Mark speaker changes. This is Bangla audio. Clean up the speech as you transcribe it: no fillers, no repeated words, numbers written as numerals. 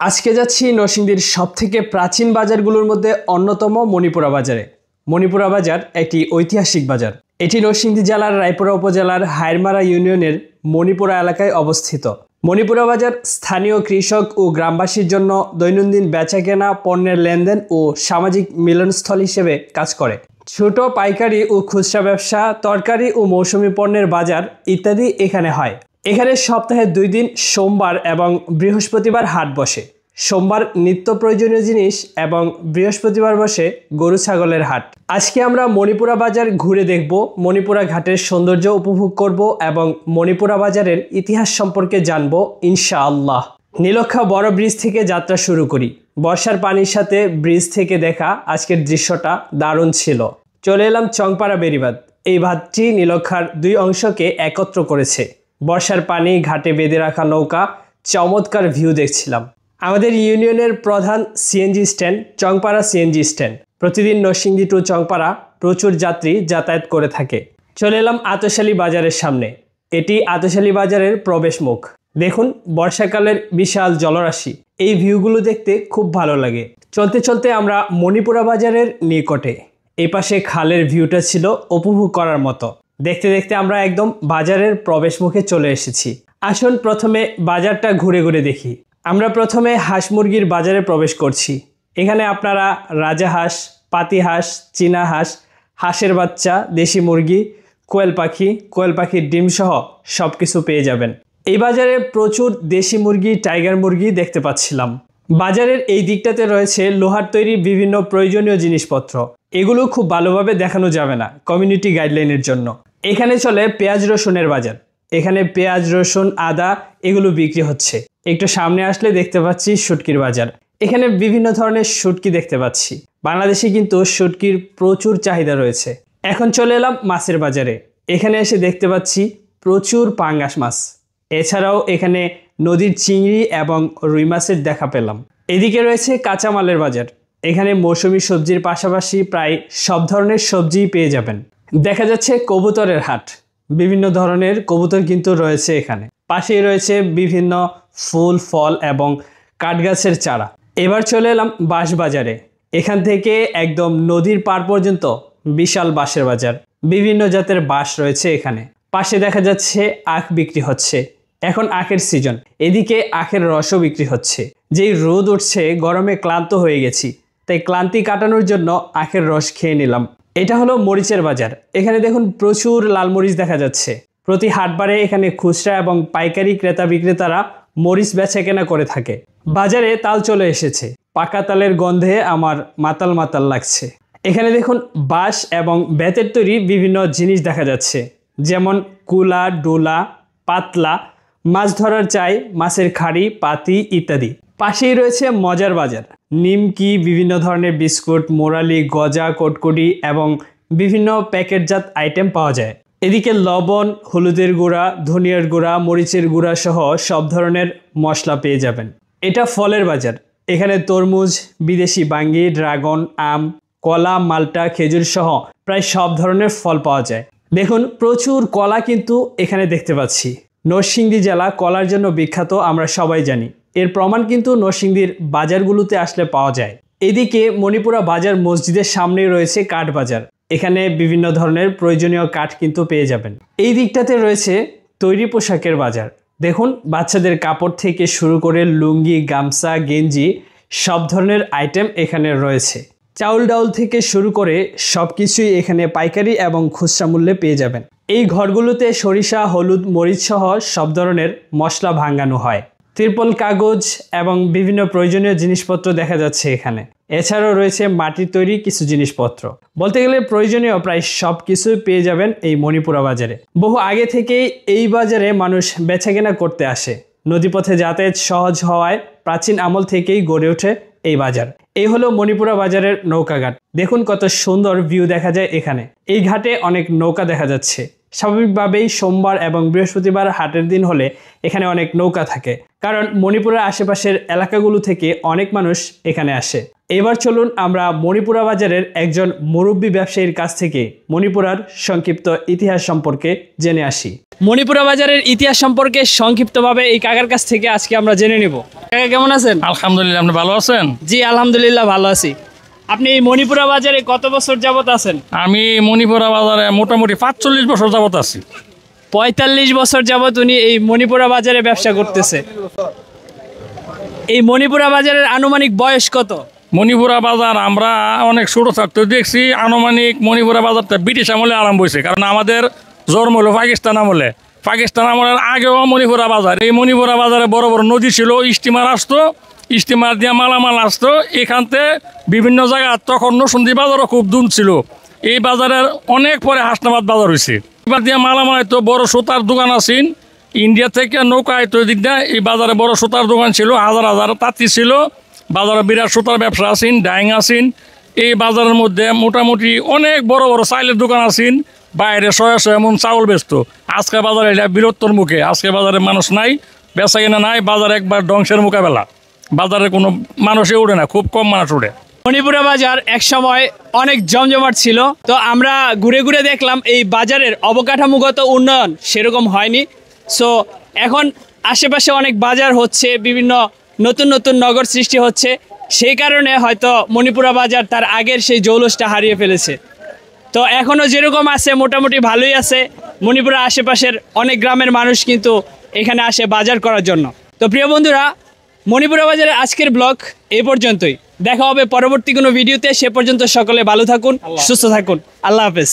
Speaker 1: আজকে যাচ্ছি নরসিংদীর সবথেকে প্রাচীন বাজারগুলোর মধ্যে অন্যতম মণিপুরা বাজারে। মণিপুরা বাজার একটি ঐতিহাসিক বাজার। এটি নরসিংদী জেলার রায়পুরা উপজেলার হাইরমারা ইউনিয়নের মণিপুরা এলাকায় অবস্থিত। মণিপুরা বাজার স্থানীয় কৃষক ও গ্রামবাসীর জন্য দৈনন্দিন বেচাকেনা, পণ্যের লেনদেন ও সামাজিক মিলনস্থল হিসেবে কাজ করে। ছোট পাইকারি ও খুচরা ব্যবসা, তরকারি ও মৌসুমী পণ্যের বাজার ইত্যাদি এখানে হয়। এখানে সপ্তাহে 2 দিন সোমবার এবং বৃহস্পতিবার হাট বসে। সোমবার নিত্য প্রয়োজনীয় জিনিস এবং বৃহস্পতিবার বসে গরু ছাগলের হাট। আজকে আমরা মণিপুরা বাজার ঘুরে দেখব, মণিপুরা ঘাটের সৌন্দর্য উপভোগ করব এবং মণিপুরা বাজারের ইতিহাস সম্পর্কে জানব ইনশাআল্লাহ। নীলক্ষা বড় ব্রিজ থেকে যাত্রা শুরু করি। বর্ষার পানির সাথে ব্রিজ থেকে দেখা আজকের দৃশ্যটা দারুণ ছিল। চলে এলাম চংপাড়া বেড়িবাঁধ। এই বাঁধটি নীলক্ষার 2 অংশকে একত্র করেছে। বর্ষার পানি, ঘাটে বেঁধে রাখা নৌকা, চমৎকার ভিউ দেখছিলাম। আমাদের ইউনিয়নের প্রধান সিএনজি স্ট্যান্ড চংপাড়া সিএনজি স্ট্যান্ড। প্রতিদিন নরসিংদী টু চংপাড়া প্রচুর যাত্রী যাতায়াত করে থাকে। চলে এলাম আতশালী বাজারের সামনে। এটি আতশালী বাজারের প্রবেশ মুখ। দেখুন বর্ষাকালের বিশাল জলরাশি। এই ভিউগুলো দেখতে খুব ভালো লাগে। চলতে চলতে আমরা মণিপুরা বাজারের নিকটে। এই পাশে খালের ভিউটা ছিল উপভোগ করার মতো। দেখতে দেখতে আমরা একদম বাজারের প্রবেশ মুখে চলে এসেছি। আসুন প্রথমে বাজারটা ঘুরে ঘুরে দেখি। আমরা প্রথমে হাঁস মুরগির বাজারে প্রবেশ করছি। এখানে আপনারা রাজাহাঁস, পাতিহাঁস, চীনা হাঁস, হাঁসের বাচ্চা, দেশি মুরগি, কোয়েল পাখির ডিম সহ সব কিছু পেয়ে যাবেন। এই বাজারে প্রচুর দেশি মুরগি, টাইগার মুরগি দেখতে পাচ্ছিলাম। বাজারের এই দিকটাতে রয়েছে লোহার তৈরি বিভিন্ন প্রয়োজনীয় জিনিসপত্র। এগুলো খুব ভালোভাবে দেখানো যাবে না কমিউনিটি গাইডলাইনের জন্য। এখানে চলে পেঁয়াজ রসুনের বাজার। এখানে পেঁয়াজ, রসুন, আদা এগুলো বিক্রি হচ্ছে। একটু সামনে আসলে দেখতে পাচ্ছি শুটকির বাজার। এখানে বিভিন্ন ধরনের শুটকি দেখতে পাচ্ছি। বাংলাদেশে কিন্তু শুটকির প্রচুর চাহিদা রয়েছে। এখন চলে এলাম মাছের বাজারে। এখানে এসে দেখতে পাচ্ছি প্রচুর পাঙ্গাস মাছ। এছাড়াও এখানে নদীর চিংড়ি এবং রুই মাছের দেখা পেলাম। এদিকে রয়েছে কাঁচামালের বাজার। এখানে মৌসুমী সবজির পাশাপাশি প্রায় সব ধরনের সবজিই পেয়ে যাবেন। দেখা যাচ্ছে কবুতরের হাট। বিভিন্ন ধরনের কবুতর কিন্তু রয়েছে এখানে। পাশেই রয়েছে বিভিন্ন ফুল, ফল এবং কাঠগাছের চারা। এবার চলে এলাম বাঁশ বাজারে। এখান থেকে একদম নদীর পার পর্যন্ত বিশাল বাঁশের বাজার। বিভিন্ন জাতের বাঁশ রয়েছে এখানে। পাশে দেখা যাচ্ছে আখ বিক্রি হচ্ছে। এখন আখের সিজন। এদিকে আখের রসও বিক্রি হচ্ছে। যেই রোদ উঠছে, গরমে ক্লান্ত হয়ে গেছি, তাই ক্লান্তি কাটানোর জন্য আখের রস খেয়ে নিলাম। এটা হলো মরিচের বাজার। এখানে দেখুন প্রচুর লাল মরিচ দেখা যাচ্ছে। প্রতি হাটবারে এখানে খুচরা এবং পাইকারি ক্রেতা বিক্রেতারা মরিচ বেচাকেনা করে থাকে। বাজারে তাল চলে এসেছে। পাকা তালের গন্ধে আমার মাতাল মাতাল লাগছে। এখানে দেখুন বাঁশ এবং বেতের তৈরি বিভিন্ন জিনিস দেখা যাচ্ছে, যেমন কুলা, ডোলা, পাতলা, মাছ ধরার চাই, মাছের খাড়ি, পাতি ইত্যাদি। পাশেই রয়েছে মজার বাজার। নিমকি, বিভিন্ন ধরনের বিস্কুট, মোরালি, গজা, কটকটি এবং বিভিন্ন প্যাকেটজাত আইটেম পাওয়া যায়। এদিকে লবণ, হলুদের গুঁড়া, ধনিয়ার গুঁড়া, মরিচের গুঁড়া সহ সব ধরনের মশলা পেয়ে যাবেন। এটা ফলের বাজার। এখানে তরমুজ, বিদেশি বাঙ্গি, ড্রাগন, আম, কলা, মাল্টা, খেজুর সহ প্রায় সব ধরনের ফল পাওয়া যায়। দেখুন প্রচুর কলা কিন্তু এখানে দেখতে পাচ্ছি। নরসিংদী জেলা কলার জন্য বিখ্যাত, আমরা সবাই জানি। এর প্রমাণ কিন্তু নরসিংদীর বাজারগুলোতে আসলে পাওয়া যায়। এদিকে মণিপুরা বাজার মসজিদের সামনেই রয়েছে কাঠ বাজার। এখানে বিভিন্ন ধরনের প্রয়োজনীয় কাঠ কিন্তু পেয়ে যাবেন। এই দিকটাতে রয়েছে তৈরি পোশাকের বাজার। দেখুন বাচ্চাদের কাপড় থেকে শুরু করে লুঙ্গি, গামছা, গেঞ্জি সব ধরনের আইটেম এখানে রয়েছে। চাউল ডাউল থেকে শুরু করে সব কিছুই এখানে পাইকারি এবং খুচরা মূল্যে পেয়ে যাবেন। এই ঘরগুলোতে সরিষা, হলুদ, মরিচ সহ সব ধরনের মশলা ভাঙানো হয়। ত্রিপল, কাগজ এবং বিভিন্ন প্রয়োজনীয় জিনিসপত্র দেখা যাচ্ছে এখানে। এছাড়াও রয়েছে মাটির তৈরি কিছু জিনিসপত্র। বলতে গেলে প্রয়োজনীয় প্রায় সব কিছুই পেয়ে যাবেন এই মণিপুরা বাজারে। বহু আগে থেকেই এই বাজারে মানুষ বেচাকেনা করতে আসে। নদীপথে যাতায়াত সহজ হওয়ায় প্রাচীন আমল থেকেই গড়ে ওঠে এই বাজার। এই হলো মণিপুরা বাজারের নৌকা ঘাট। দেখুন কত সুন্দর ভিউ দেখা যায় এখানে। এই ঘাটে অনেক নৌকা দেখা যাচ্ছে। স্বাভাবিকভাবেই সোমবার এবং বৃহস্পতিবার হাটের দিন হলে এখানে অনেক নৌকা থাকে, কারণ মণিপুরের আশেপাশের এলাকাগুলো থেকে অনেক মানুষ এখানে আসে। এবার চলুন আমরা মণিপুরা বাজারের একজন মুরব্বী ব্যবসায়ীর কাছ থেকে মণিপুরার সংক্ষিপ্ত ইতিহাস সম্পর্কে জেনে আসি। মণিপুরা বাজারের ইতিহাস সম্পর্কে সংক্ষিপ্তভাবে এই কাকার কাছ থেকে আজকে আমরা জেনে নিব। কাকা কেমন আছেন?
Speaker 2: আলহামদুলিল্লাহ, আপনি ভালো আছেন?
Speaker 1: জি আলহামদুলিল্লাহ ভালো আছি। আপনি এই মণিপুরা বাজারে কত বছর যাবত আছেন?
Speaker 2: আমি মণিপুরা বাজারে মোটামুটি 45 বছর যাবত আছি।
Speaker 1: 45 বছর যাবত উনি এই মণিপুরা বাজারে ব্যবসা করতেছে। এই মণিপুরা বাজারের আনুমানিক বয়স কত?
Speaker 2: মণিপুরা বাজার আমরা অনেক ছোট থাকতে দেখছি। আনুমানিক মণিপুরা বাজারটা ব্রিটিশ আমলে আরম্ভ হয়েছে, কারণ আমাদের জন্ম হলো পাকিস্তান আমলে। পাকিস্তান আমলের আগেও মণিপুরা বাজার। এই মণিপুরা বাজারে বড় বড় নদী ছিল, স্টিমার আসতো, স্টিমার দিয়ে মালামাল আসতো এখানতে বিভিন্ন জায়গা। তখন নরসিংদী বাজারও খুব দুম ছিল। এই বাজারের অনেক পরে হাসনাবাদ বাজার হয়েছে। এবার দিয়ে মালামাল তো বড় সুতার দোকান আছেন, ইন্ডিয়া থেকে নৌকা আইতো এদিক দিয়ে। এই বাজারে বড় সুতার দোকান ছিল, হাজার হাজার তাঁতি ছিল। বাজারে বিরাট সুতার ব্যবসা আছেন, ডাইং আছেন। এই বাজারের মধ্যে মোটামুটি অনেক বড় বড় চাইলের দোকান আছেন, বাইরে 100 এমন চাউল বেচত। আজকে বাজারে এটা বৃহত্তর মুখে। আজকে বাজারে মানুষ নাই, বেচা কিনা নাই, বাজার একবার ধ্বংসের মোকাবেলা। বাজারে কোনো মানুষই ওঠে না, খুব কম মানুষ ওঠে।
Speaker 1: মণিপুরা বাজার এক সময় অনেক জমজমাট ছিল। তো আমরা ঘুরে ঘুরে দেখলাম এই বাজারের অবকাঠামোগত উন্নয়ন সেরকম হয়নি। সো এখন আশেপাশে অনেক বাজার হচ্ছে, বিভিন্ন নতুন নতুন নগর সৃষ্টি হচ্ছে, সেই কারণে হয়তো মণিপুরা বাজার তার আগের সেই জৌলসটা হারিয়ে ফেলেছে। তো এখনও যেরকম আছে মোটামুটি ভালোই আছে। মণিপুরের আশেপাশের অনেক গ্রামের মানুষ কিন্তু এখানে আসে বাজার করার জন্য। তো প্রিয় বন্ধুরা, মণিপুরা বাজারের আজকের ব্লগ এই পর্যন্তই। দেখা হবে পরবর্তী কোনো ভিডিওতে। সে পর্যন্ত সকলে ভালো থাকুন, সুস্থ থাকুন। আল্লাহ হাফেজ।